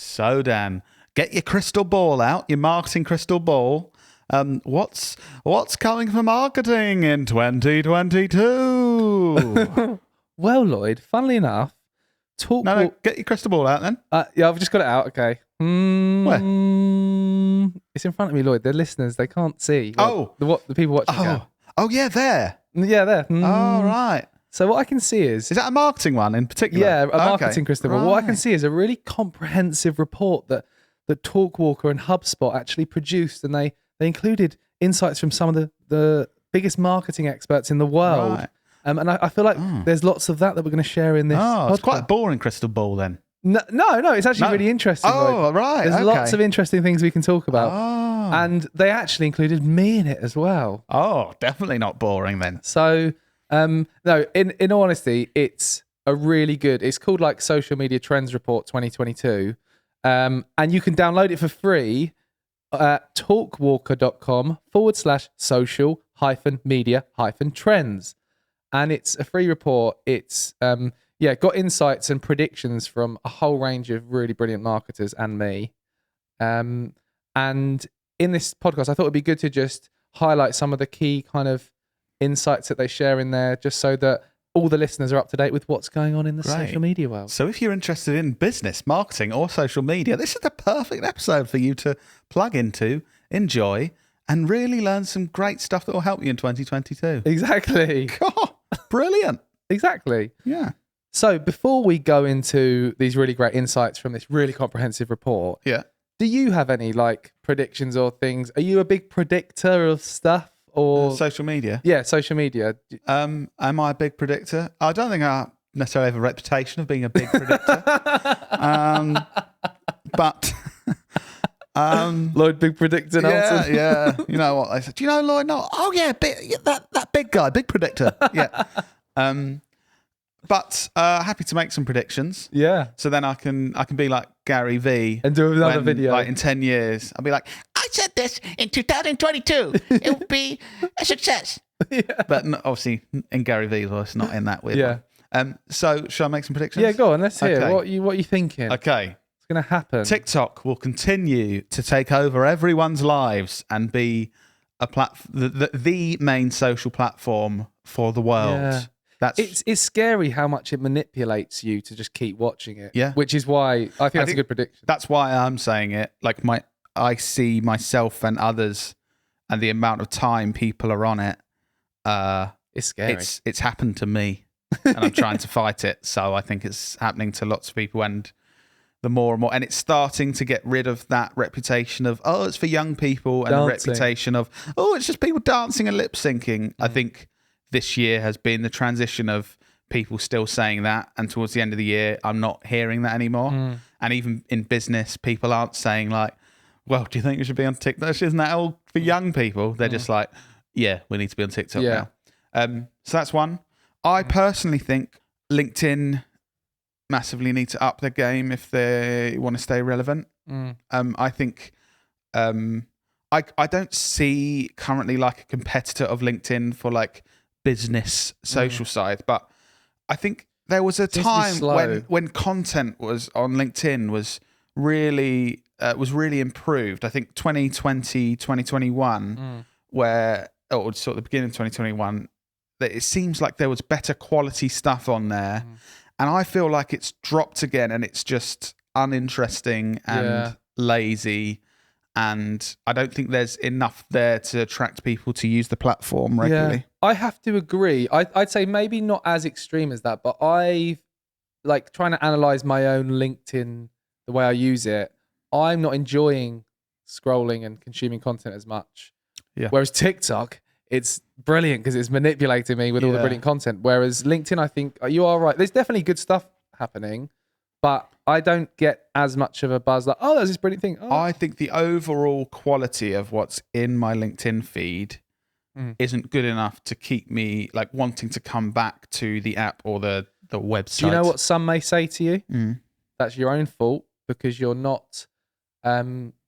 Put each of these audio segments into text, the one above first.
So, Dan, get your crystal ball out, your marketing crystal ball. What's coming for marketing in 2022? Well, Lloyd, funnily enough, No, get your crystal ball out then. Yeah, I've just got it out. Okay. Where? It's in front of me, Lloyd. The listeners, they can't see. Oh. The people watching can. Oh, yeah, there. Yeah, there. Oh, right. So what I can see is that a marketing one in particular? Yeah, a marketing crystal ball. Right. What I can see is a really comprehensive report that TalkWalker and HubSpot actually produced, and they included insights from some of the biggest marketing experts in the world. Right. And I feel like there's lots of that we're going to share in this. Oh, it's podcast. quite a boring crystal ball then. No, it's actually really interesting. Oh, right. There's lots of interesting things we can talk about. Oh. And they actually included me in it as well. Oh, definitely not boring then. So, no, in all honesty, it's a really good, it's called like Social Media Trends Report 2022. And you can download it for free at talkwalker.com/social-media-trends. And it's a free report. It's, got insights and predictions from a whole range of really brilliant marketers and me. And in this podcast, I thought it'd be good to just highlight some of the key kind of insights that they share in there, just so that all the listeners are up to date with what's going on in the social media world. So if you're interested in business, marketing, or social media, this is the perfect episode for you to plug into, enjoy, and really learn some great stuff that will help you in 2022. Exactly. God, brilliant. Exactly. Yeah. So before we go into these really great insights from this really comprehensive report, Yeah. do you have any like predictions or things? Are you a big predictor of stuff or Social media. Yeah, social media. Am I a big predictor? I don't think I necessarily have a reputation of being a big predictor. But Lloyd, big predictor. Nelson. yeah. You know what they said? Do you know Lloyd? No. Oh yeah, that big guy, big predictor. Yeah. But happy to make some predictions. Yeah. So then I can be like Gary V And do another video. Like in 10 years, I'll be like, I said this in 2022. It will be a success. Yeah. But obviously in Gary V's voice, not in that weird one. So shall I make some predictions? Yeah, go on. Let's hear Okay. what you thinking. Okay. What's going to happen? TikTok will continue to take over everyone's lives and be the main social platform for the world. Yeah. It's scary how much it manipulates you to just keep watching it. Yeah. Which is why I think that's a good prediction. That's why I'm saying it. Like I see myself and others and the amount of time people are on it. It's scary. It's happened to me and I'm trying to fight it. So I think it's happening to lots of people, and the more and more, and it's starting to get rid of that reputation of, oh, it's for young people, and the reputation of, oh, it's just people dancing and lip syncing. I think this year has been the transition of people still saying that, and towards the end of the year, I'm not hearing that anymore. And even in business, people aren't saying like, well, do you think we should be on TikTok? Isn't that all for young people? They're just like, yeah, we need to be on TikTok now. So that's one. I personally think LinkedIn massively need to up their game if they want to stay relevant. I think I don't see currently like a competitor of LinkedIn for like business social side, but I think there was a time when content was on LinkedIn was really improved. I think 2020, 2021, where or sort of the beginning of 2021, that it seems like there was better quality stuff on there, and I feel like it's dropped again, and it's just uninteresting and lazy. And I don't think there's enough there to attract people to use the platform regularly. Yeah, I have to agree. I'd say maybe not as extreme as that, but I like trying to analyze my own LinkedIn, the way I use it. I'm not enjoying scrolling and consuming content as much. Yeah. Whereas TikTok, it's brilliant because it's manipulating me with all the brilliant content. Whereas LinkedIn, I think you are right. There's definitely good stuff happening, but I don't get as much of a buzz like, oh, there's this brilliant thing. Oh. I think the overall quality of what's in my LinkedIn feed isn't good enough to keep me like wanting to come back to the app or the website. Do you know what some may say to you? That's your own fault because you're not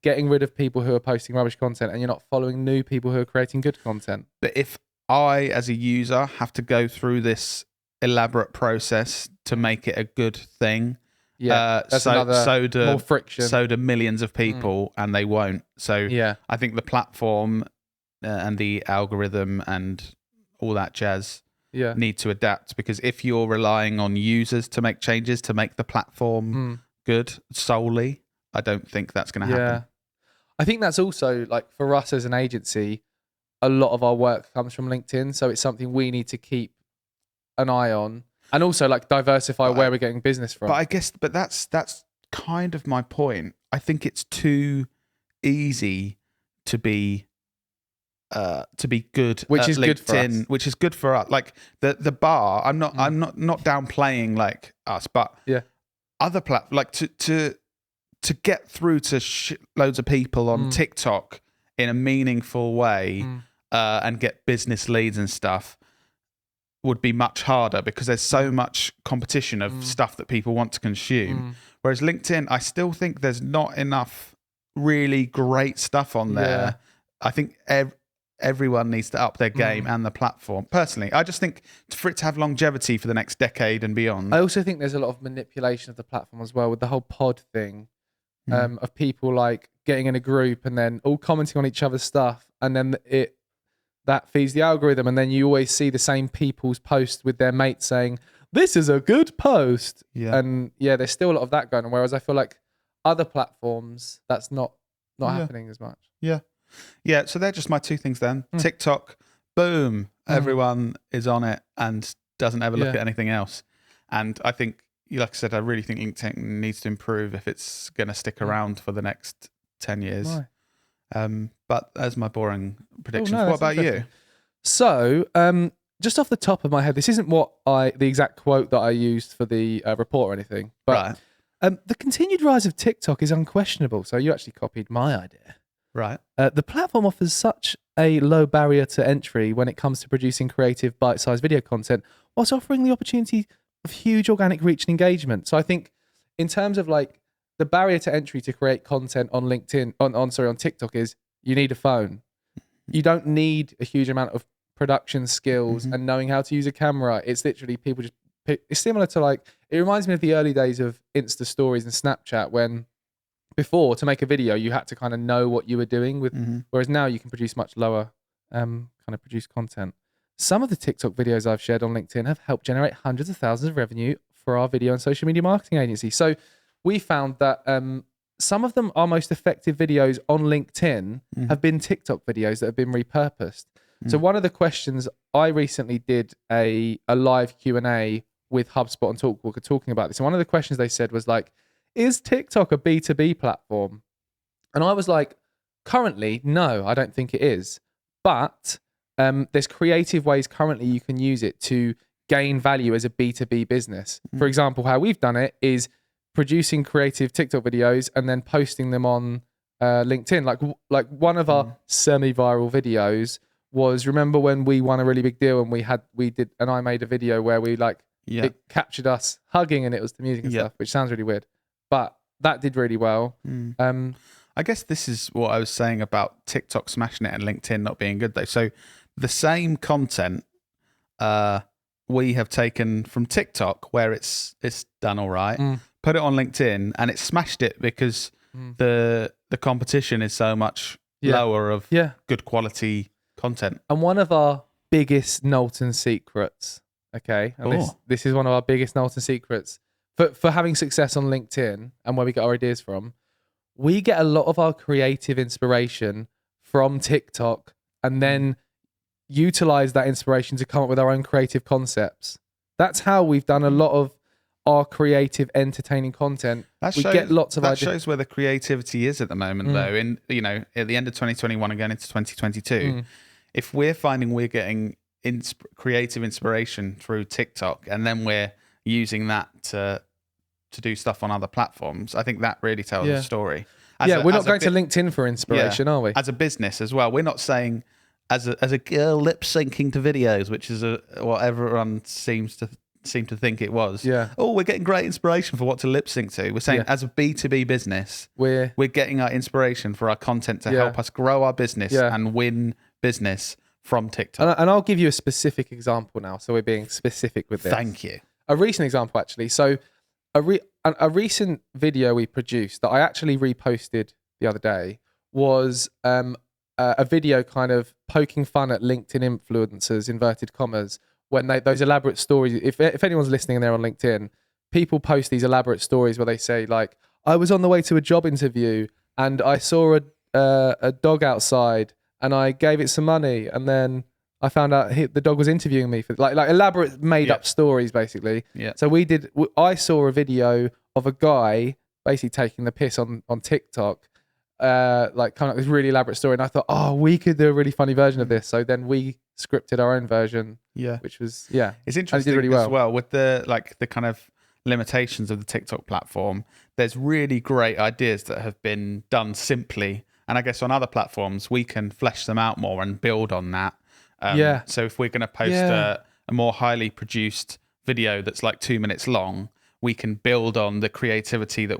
getting rid of people who are posting rubbish content and you're not following new people who are creating good content. But if I, as a user, have to go through this elaborate process to make it a good thing, That's more friction. So do millions of people, and they won't. So I think the platform and the algorithm and all that jazz need to adapt, because if you're relying on users to make changes to make the platform good solely, I don't think that's going to happen. I think that's also, like, for us as an agency, a lot of our work comes from LinkedIn, so it's something we need to keep an eye on, and also like diversify where we're getting business from. But that's kind of my point. I think it's too easy to be good, which is LinkedIn, good for us. Which is good for us. Like the bar. I'm not downplaying like us, but other platforms, like to get through to loads of people on TikTok in a meaningful way and get business leads and stuff would be much harder, because there's so much competition of stuff that people want to consume. Whereas LinkedIn, I still think there's not enough really great stuff on there. I think everyone needs to up their game and the platform. Personally, I just think for it to have longevity for the next decade and beyond. I also think there's a lot of manipulation of the platform as well, with the whole pod thing, of people like getting in a group and then all commenting on each other's stuff, and then that feeds the algorithm, and then you always see the same people's posts with their mates saying, "This is a good post." And there's still a lot of that going on. Whereas I feel like other platforms, that's not happening as much. Yeah, so they're just my two things then. TikTok, boom, everyone is on it and doesn't ever look at anything else. And I think, like I said, I really think LinkedIn needs to improve if it's going to stick around for the next 10 years. But that's my boring predictions. What about you? So, just off the top of my head, this isn't the exact quote that I used for the report or anything, but the continued rise of TikTok is unquestionable. So you actually copied my idea. Right. The platform offers such a low barrier to entry when it comes to producing creative, bite-sized video content, whilst offering the opportunity of huge organic reach and engagement. So I think in terms of like the barrier to entry to create content on LinkedIn, on TikTok, is you need a phone. You don't need a huge amount of production skills and knowing how to use a camera. It's literally people just pick. It's similar to like, it reminds me of the early days of Insta stories and Snapchat, when before, to make a video, you had to kind of know what you were doing with, whereas now you can produce much lower kind of produced content. Some of the TikTok videos I've shared on LinkedIn have helped generate hundreds of thousands of revenue for our video and social media marketing agency. So we found that some of them, our most effective videos on LinkedIn have been TikTok videos that have been repurposed. So one of the questions, I recently did a live Q&A with HubSpot and TalkWalker talking about this. And one of the questions they said was like, is TikTok a B2B platform? And I was like, currently, no, I don't think it is. But there's creative ways currently you can use it to gain value as a B2B business. For example, how we've done it is producing creative TikTok videos and then posting them on LinkedIn. Like one of our semi-viral videos was, remember when we won a really big deal and I made a video where we it captured us hugging and it was the music and stuff, which sounds really weird. But that did really well. I guess this is what I was saying about TikTok smashing it and LinkedIn not being good though. So the same content we have taken from TikTok, where it's done all right, put it on LinkedIn and it smashed it because the competition is so much lower of good quality content. And one of our biggest Knowlton secrets, okay, and this is one of our biggest Knowlton secrets, for having success on LinkedIn and where we get our ideas from, we get a lot of our creative inspiration from TikTok and then utilize that inspiration to come up with our own creative concepts. That's how we've done a lot of our creative, entertaining content. Get lots of ideas. That shows where the creativity is at the moment, though. In at the end of 2021 and going into 2022, if we're finding we're getting creative inspiration through TikTok, and then we're using that to do stuff on other platforms, I think that really tells the story. We're not going to LinkedIn for inspiration, are we? As a business as well, we're not saying as a girl lip syncing to videos, which is what everyone seems to think it was. Oh, we're getting great inspiration for what to lip sync to. We're saying as a B2B business, we're getting our inspiration for our content to help us grow our business and win business from TikTok. And I'll give you a specific example now. So we're being specific with this. Thank you. A recent example, actually. So a recent video we produced that I actually reposted the other day was a video kind of poking fun at LinkedIn influencers, inverted commas, when those elaborate stories. If anyone's listening and they're on LinkedIn, people post these elaborate stories where they say like, I was on the way to a job interview and I saw a dog outside and I gave it some money and then I found out the dog was interviewing me for like elaborate made up stories basically. Yeah. So I saw a video of a guy basically taking the piss on TikTok, like kind of this really elaborate story. And I thought, oh, we could do a really funny version of this. So then we scripted our own version. Yeah. Which was, It's interesting really as well with the kind of limitations of the TikTok platform. There's really great ideas that have been done simply. And I guess on other platforms, we can flesh them out more and build on that. So if we're going to post a more highly produced video that's like 2 minutes long, we can build on the creativity that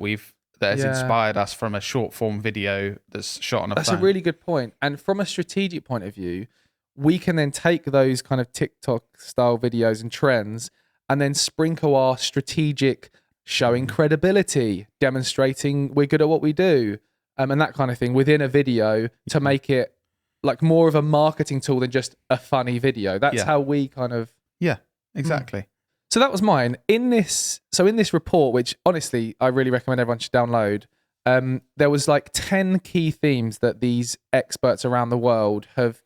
has inspired us from a short form video that's shot on a phone. That's a really good point. And from a strategic point of view, we can then take those kind of TikTok style videos and trends and then sprinkle our strategic showing credibility, demonstrating we're good at what we do, and that kind of thing within a video to make it like more of a marketing tool than just a funny video. That's how we kind of... Yeah, exactly. So that was mine. In this report, which honestly, I really recommend everyone should download, there was like 10 key themes that these experts around the world have...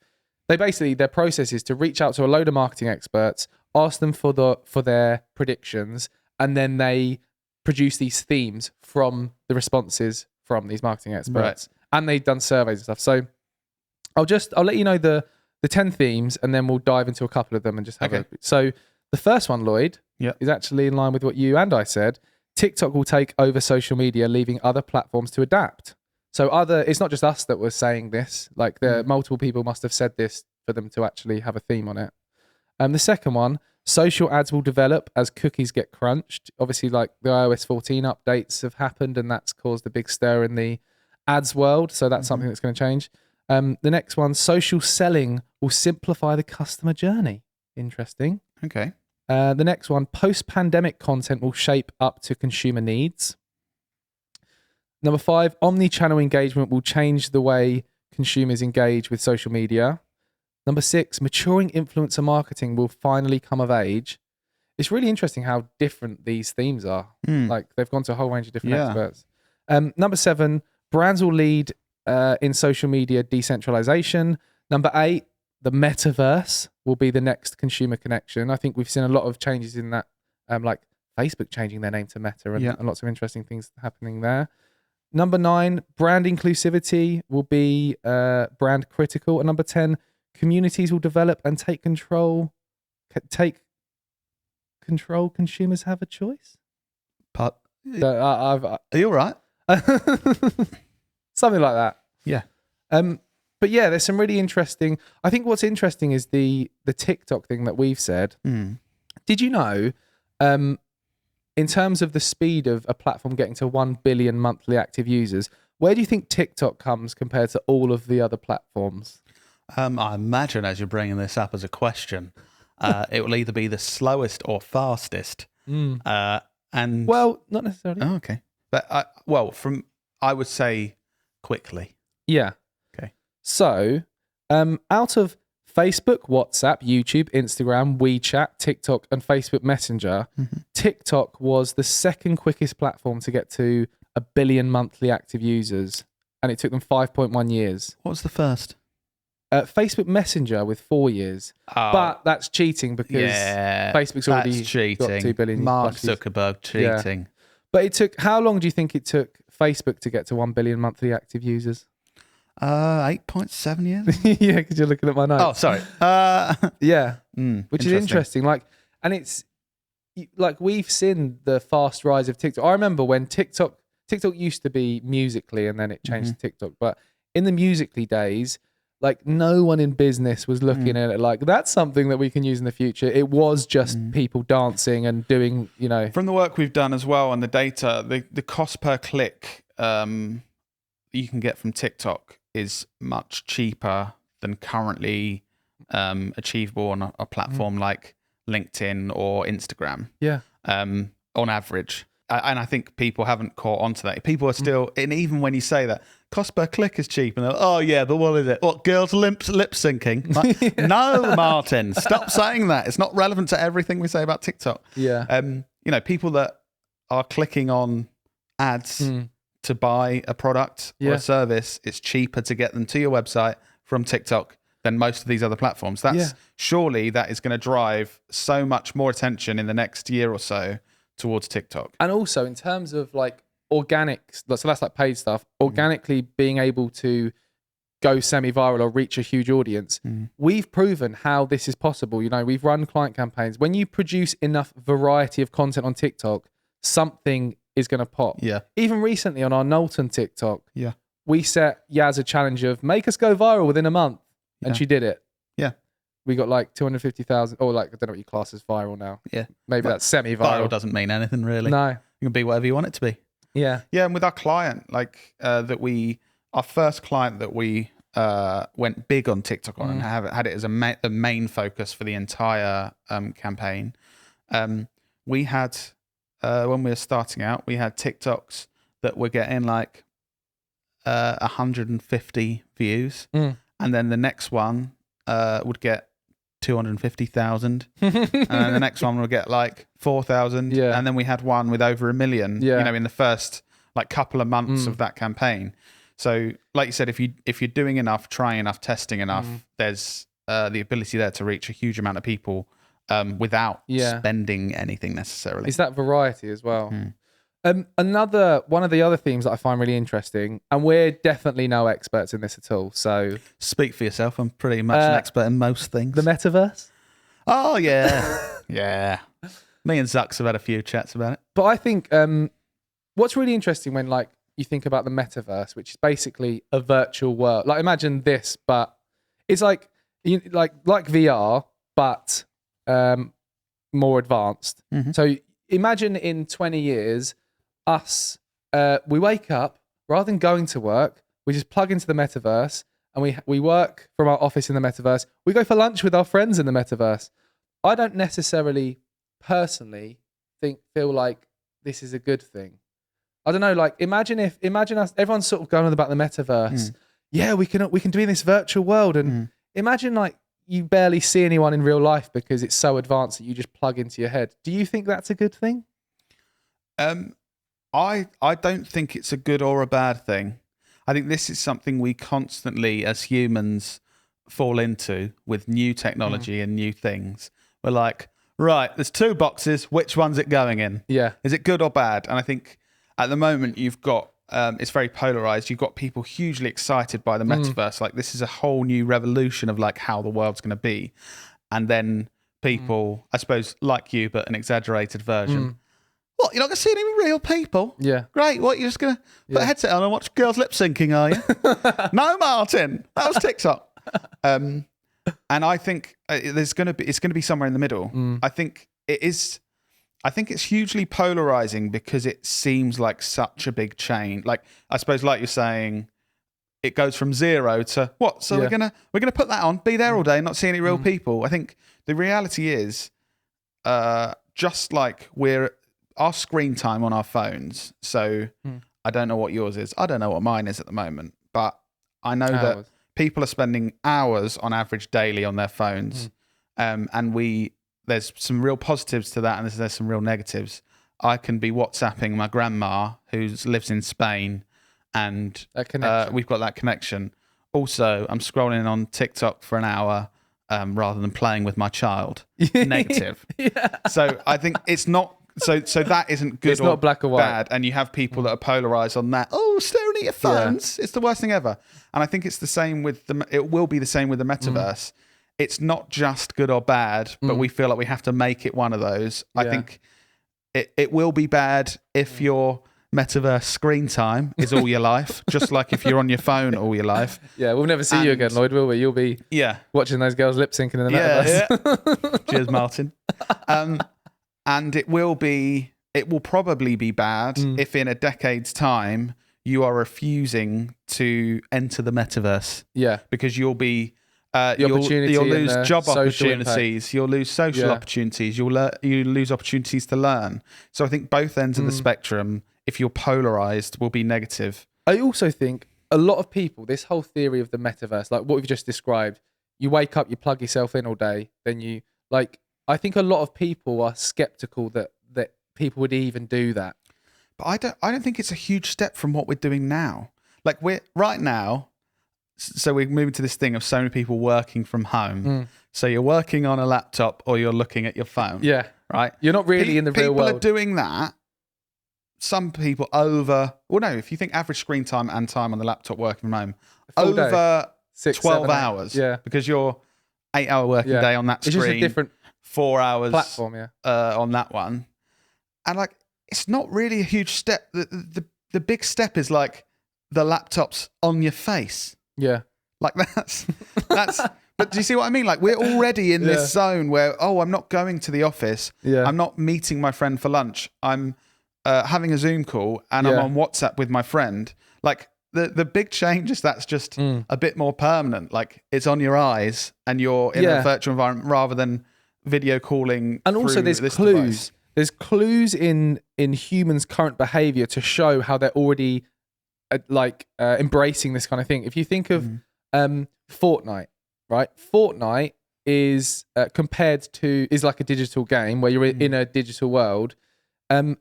Their process is to reach out to a load of marketing experts, ask them for their predictions, and then they produce these themes from the responses from these marketing experts. Right. And they've done surveys and stuff. So I'll let you know the 10 themes and then we'll dive into a couple of them and just have a... So the first one, Lloyd, is actually in line with what you and I said. TikTok will take over social media, leaving other platforms to adapt. So it's not just us that was saying this, like multiple people must have said this for them to actually have a theme on it. The second one, social ads will develop as cookies get crunched. Obviously, like the iOS 14 updates have happened and that's caused a big stir in the ads world. So that's something that's going to change. The next one, social selling will simplify the customer journey. Interesting. Okay. The next one, post-pandemic content will shape up to consumer needs. Number 5, omni-channel engagement will change the way consumers engage with social media. Number 6, maturing influencer marketing will finally come of age. It's really interesting how different these themes are. Like they've gone to a whole range of different experts. Number 7, brands will lead in social media decentralization. Number 8, the metaverse will be the next consumer connection. I think we've seen a lot of changes in that, like Facebook changing their name to Meta and lots of interesting things happening there. Number 9, brand inclusivity will be brand critical. And number 10, communities will develop and take control. Consumers have a choice. Are you all right? Something like that. Yeah. But yeah, there's some really interesting... I think what's interesting is the TikTok thing that we've said. Did you know, in terms of the speed of a platform getting to 1 billion monthly active users, where do you think TikTok comes compared to all of the other platforms? I imagine as you're bringing this up as a question, it will either be the slowest or fastest. And well, not necessarily. Oh, okay. But I would say quickly. Yeah. Okay. So, out of Facebook, WhatsApp, YouTube, Instagram, WeChat, TikTok, and Facebook Messenger, TikTok was the second quickest platform to get to 1 billion monthly active users, and it took them 5.1 years. What was the first? Facebook Messenger with 4 years. But that's cheating because Facebook's already got 2 billion. Mark Zuckerberg cheating. Yeah. But how long do you think it took Facebook to get to 1 billion monthly active users? 8.7 years. Yeah, because you're looking at my notes. Oh, sorry. Yeah, which is interesting. And it's like we've seen the fast rise of TikTok. I remember when TikTok used to be Musical.ly and then it changed to TikTok. But in the Musical.ly days, like no one in business was looking at it like that's something that we can use in the future. It was just people dancing and doing, From the work we've done as well and the data, the cost per click you can get from TikTok is much cheaper than currently achievable on a platform like LinkedIn or Instagram. Yeah. On average. and I think people haven't caught on to that. People are still, and even when you say that, cost per click is cheap, and they're like, oh yeah, but what is it? What, girls lip syncing? Like, no, Martin, stop saying that. It's not relevant to everything we say about TikTok. Yeah. You know, people that are clicking on ads to buy a product or a service, it's cheaper to get them to your website from TikTok than most of these other platforms. Surely that is going to drive so much more attention in the next year or so towards TikTok. And also in terms of like organics, so that's like paid stuff, organically being able to go semi-viral or reach a huge audience, we've proven how this is possible. You know, we've run client campaigns. When you produce enough variety of content on TikTok, something is going to pop. Yeah. Even recently on our Knowlton TikTok, Yeah. we set Yaz a challenge of make us go viral within a month. And she did it. Yeah. We got like 250,000, or like, I don't know what you class as viral now. Yeah. Maybe that's semi-viral. Viral doesn't mean anything really. No. You can be whatever you want it to be. Yeah. Yeah. And with our client, like our first client that we went big on TikTok on and had it as the main focus for the entire campaign. We had, when we were starting out, we had TikToks that were getting like 150 views. And then the next one would get 250,000. And then the next one would get like 4,000. Yeah. And then we had one with over 1 million, you know, in the first like couple of months of that campaign. So like you said, if you're doing enough, trying enough, testing enough, there's the ability there to reach a huge amount of people without spending anything necessarily. It's that variety as well. Another one of the other themes that I find really interesting, and we're definitely no experts in this at all. So speak for yourself. I'm pretty much an expert in most things. The metaverse. Oh yeah, yeah. Me and Zucks have had a few chats about it. But I think what's really interesting when like you think about the metaverse, which is basically a virtual world. Like imagine this, but it's like like VR, but more advanced. So imagine in 20 years. Us, we wake up, rather than going to work, we just plug into the metaverse and we work from our office in the metaverse. We go for lunch with our friends in the metaverse. I don't necessarily personally feel like this is a good thing. I don't know, like imagine us, everyone's sort of going on about the metaverse. Yeah, we can do in this virtual world, and imagine like you barely see anyone in real life because it's so advanced that you just plug into your head. Do you think that's a good thing? I don't think it's a good or a bad thing. I think this is something we constantly, as humans, fall into with new technology and new things. We're like, right, there's 2 boxes. Which one's it going in? Yeah. Is it good or bad? And I think at the moment you've got, it's very polarized. You've got people hugely excited by the metaverse. Like this is a whole new revolution of like how the world's going to be. And then people, I suppose, like you, but an exaggerated version. What, you're not going to see any real people? Yeah. Great. What, you're just going to put a headset on and watch girls lip syncing, are you? No, Martin. That was TikTok. And I think it's going to be somewhere in the middle. I think it's hugely polarizing because it seems like such a big change. Like, I suppose, like you're saying, it goes from 0 to what? So we're gonna put that on, be there all day, and not see any real people. I think the reality is, just like our screen time on our phones. So I don't know what yours is. I don't know what mine is at the moment, but I know that people are spending hours on average daily on their phones. And there's some real positives to that, and there's some real negatives. I can be WhatsApping my grandma who lives in Spain, and we've got that connection. Also, I'm scrolling on TikTok for an hour rather than playing with my child. Negative. So I think it's not. So that isn't good. It's not black or white. Bad, and you have people that are polarized on that. Oh, staring at your phones. It's the worst thing ever. And I think it's the same with it will be the same with the metaverse. It's not just good or bad, but we feel like we have to make it one of those. I think it will be bad if your metaverse screen time is all your life, just like if you're on your phone all your life. Yeah, we'll never see you again, Lloyd, will we? You'll be watching those girls lip syncing in the metaverse. Yeah. Cheers, Martin. And it will probably be bad if in a decade's time you are refusing to enter the metaverse. Yeah. Because you'll be you'll opportunity and lose the job social opportunities. You'll lose social opportunities. You lose opportunities to learn. So I think both ends of the spectrum, if you're polarized, will be negative. I also think a lot of people, this whole theory of the metaverse, like what we've just described, you wake up, you plug yourself in all day, then you like. I think a lot of people are skeptical that people would even do that. But I don't think it's a huge step from what we're doing now. Like we're right now. So we're moving to this thing of so many people working from home. So you're working on a laptop or you're looking at your phone. Yeah. Right? You're not really in the real world. People are doing that. Some people if you think average screen time and time on the laptop working from home, over 12 hours. Yeah. Because you're 8-hour working day on that screen. It's just a different 4 hours platform, on that one. And like, it's not really a huge step. The big step is like the laptop's on your face. Yeah. Like that's but do you see what I mean? Like we're already in this zone where, I'm not going to the office. Yeah. I'm not meeting my friend for lunch. I'm having a Zoom call and I'm on WhatsApp with my friend. Like the big change is that's just a bit more permanent. Like it's on your eyes and you're in a virtual environment rather than video calling. And also there's clues. Device. There's clues in humans' current behavior to show how they're already embracing this kind of thing. If you think of Fortnite, right? Fortnite is compared to is like a digital game where you're in a digital world.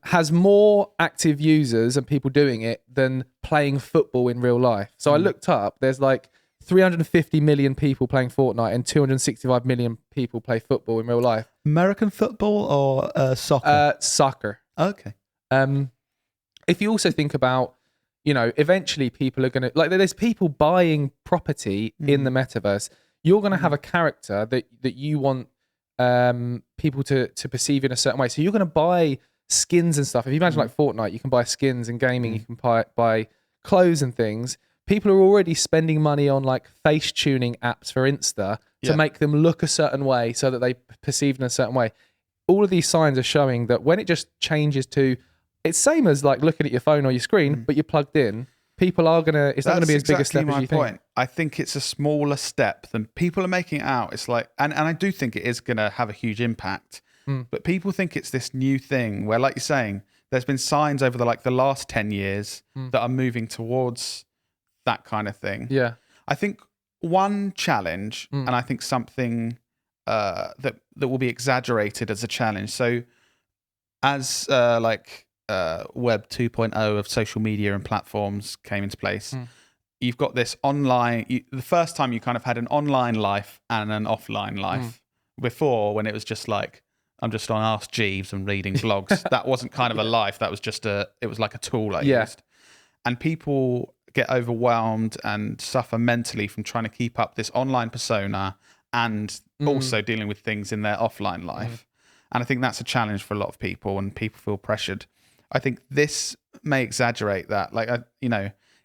Has more active users and people doing it than playing football in real life. So I looked up. There's like 350 million people playing Fortnite and 265 million people play football in real life. American football or soccer? Soccer. Okay. If you also think about, eventually people are going to, like there's people buying property in the metaverse. You're going to have a character that you want people to perceive in a certain way. So you're going to buy skins and stuff. If you imagine like Fortnite, you can buy skins and gaming, you can buy clothes and things. People are already spending money on like face tuning apps for Insta to make them look a certain way so that they perceive in a certain way. All of these signs are showing that when it just changes to, it's same as like looking at your phone or your screen, but you're plugged in. People are it's not going to be as big a step as you think. I think it's a smaller step than people are making it out. It's like, and I do think it is going to have a huge impact, but people think it's this new thing where, like you're saying, there's been signs over the last 10 years that are moving towards that kind of thing. Yeah. I think one challenge, and I think something that will be exaggerated as a challenge. So as Web 2.0 of social media and platforms came into place, you've got this online, the first time you kind of had an online life and an offline life. Before, when it was just like, I'm just on Ask Jeeves and reading blogs, that wasn't kind of a life. That was just it was like a tool I used. And people get overwhelmed and suffer mentally from trying to keep up this online persona and also dealing with things in their offline life. And I think that's a challenge for a lot of people, and people feel pressured. I think this may exaggerate that. Like,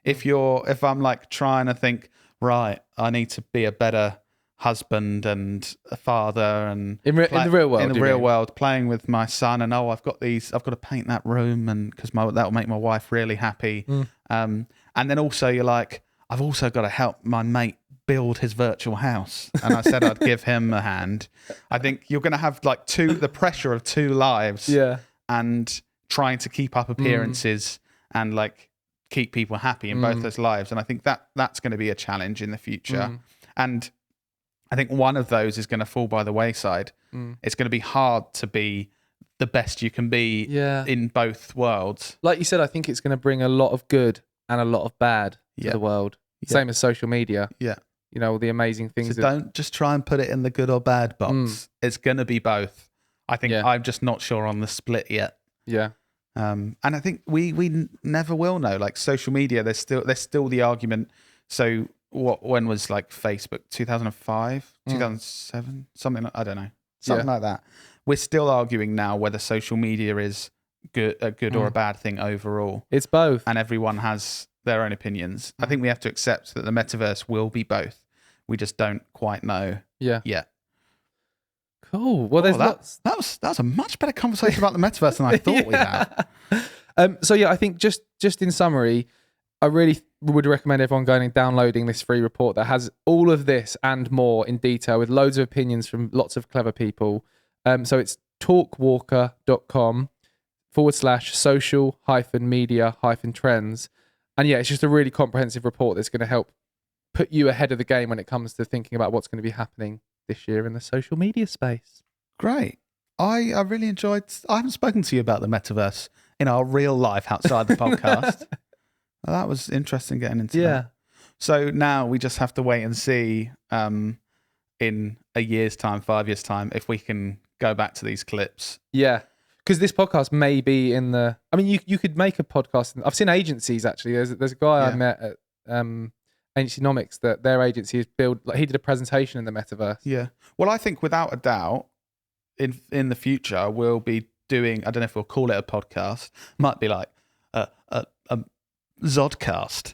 if I'm like trying to think, right, I need to be a better husband and a father, and in the real world, playing with my son, and I've got to paint that room, and because that will make my wife really happy. And then also you're like, I've also got to help my mate build his virtual house, and I said I'd give him a hand. I think you're going to have like the pressure of two lives, and trying to keep up appearances and like keep people happy in both those lives. And I think that's going to be a challenge in the future. And I think one of those is going to fall by the wayside. It's going to be hard to be the best you can be in both worlds. Like you said, I think it's going to bring a lot of good and a lot of bad to the world. Same as social media. Yeah. All the amazing things. So don't just try and put it in the good or bad box. It's going to be both. I think I'm just not sure on the split yet. Yeah. And I think we never will know. Like social media, there's still the argument. So when was like Facebook? 2005, 2007, something I don't know, something like that. We're still arguing now whether social media is a good or a bad thing overall. It's both, and everyone has their own opinions. I think we have to accept that the metaverse will be both. We just don't quite know yet. Cool. Well, there's lots. That was a much better conversation about the metaverse than I thought we had. So I think just in summary, I really would recommend everyone going and downloading this free report that has all of this and more in detail with loads of opinions from lots of clever people. So it's talkwalker.com/social-media-trends. And yeah, it's just a really comprehensive report that's going to help put you ahead of the game when it comes to thinking about what's going to be happening this year in the social media space. Great. I really enjoyed. I haven't spoken to you about the metaverse in our real life outside the podcast. Well, that was interesting getting into that. So now we just have to wait and see in a year's time, 5 years' time, if we can go back to these clips. Yeah. Because this podcast may be in the... I mean, you could make a podcast. I've seen agencies, actually. There's a guy I met at Agencynomics that their agency is built... Like, he did a presentation in the metaverse. Yeah. Well, I think without a doubt, in the future, we'll be doing... I don't know if we'll call it a podcast. Might be like a Zodcast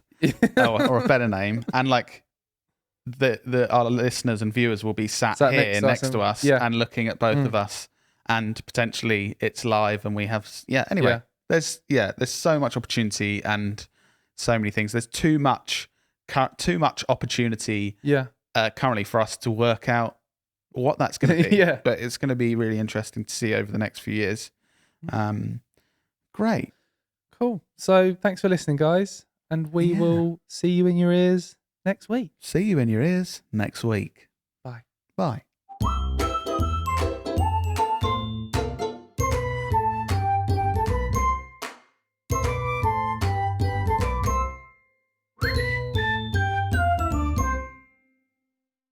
or a better name. And like our listeners and viewers will be sat here next to us and looking at both of us. And potentially it's live and we have, anyway, there's so much opportunity and so many things. There's too much opportunity currently for us to work out what that's going to be. But it's going to be really interesting to see over the next few years. Great. Cool. So thanks for listening, guys. And we will see you in your ears next week. See you in your ears next week. Bye. Bye.